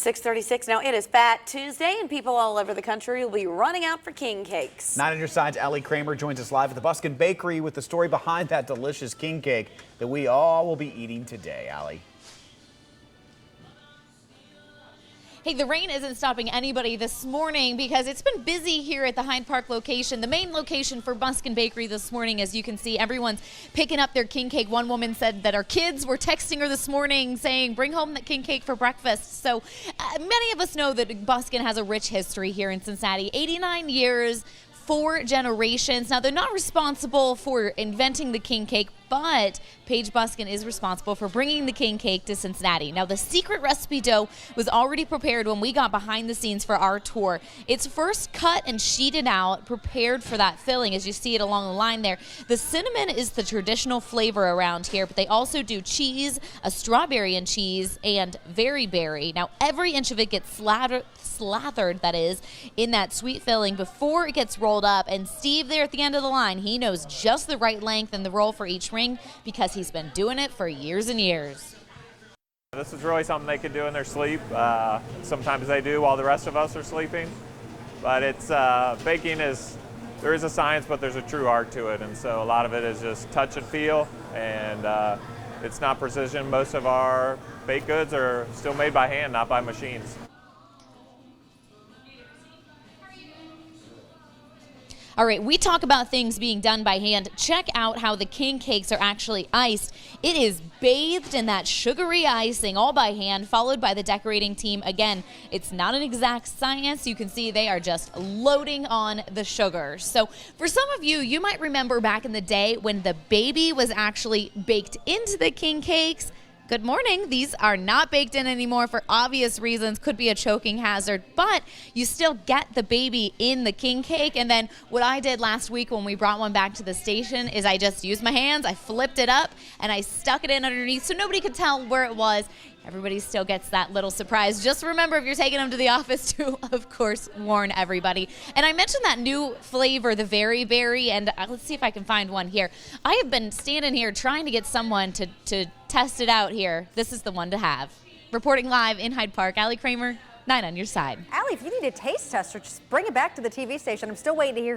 6:36 now. It is Fat Tuesday, and people all over the country will be running out for king cakes. 9 on your side's Allie Kramer joins us live at the Busken Bakery with the story behind that delicious king cake that we all will be eating today. Allie. Hey, the rain isn't stopping anybody this morning because it's been busy here at the Hyde Park location, the main location for Busken Bakery this morning. As you can see, everyone's picking up their king cake. One woman said that our kids were texting her this morning saying, bring home that king cake for breakfast. So many of us know that Busken has a rich history here in Cincinnati. 89 years, 4 generations. Now, they're not responsible for inventing the king cake, but Paige Busken is responsible for bringing the king cake to Cincinnati. Now, the secret recipe dough was already prepared when we got behind the scenes for our tour. It's first cut and sheeted out, prepared for that filling, as you see it along the line there. The cinnamon is the traditional flavor around here, but they also do cheese, a strawberry and cheese, and very berry. Now, every inch of it gets slathered, that is, in that sweet filling before it gets rolled up. And Steve there at the end of the line, he knows just the right length and the roll for each ring because he's been doing it for years and years. This is really something they could do in their sleep. Sometimes they do while the rest of us are sleeping. But it's baking there is a science, but there's a true art to it. And so a lot of it is just touch and feel, and it's not precision. Most of our baked goods are still made by hand, not by machines. All right, we talk about things being done by hand. Check out how the king cakes are actually iced. It is bathed in that sugary icing, all by hand, followed by the decorating team. Again, it's not an exact science. You can see they are just loading on the sugar. So for some of you, you might remember back in the day when the baby was actually baked into the king cakes. Good morning. These are not baked in anymore for obvious reasons. Could be a choking hazard, but you still get the baby in the king cake. And then what I did last week when we brought one back to the station is I just used my hands, I flipped it up, and I stuck it in underneath so nobody could tell where it was. Everybody still gets that little surprise. Just remember, if you're taking them to the office, to, of course, warn everybody. And I mentioned that new flavor, the very berry, and let's see if I can find one here. I have been standing here trying to get someone to test it out here. This is the one to have. Reporting live in Hyde Park, Allie Kramer, 9 on your side. Allie, if you need a taste tester, just bring it back to the TV station. I'm still waiting to hear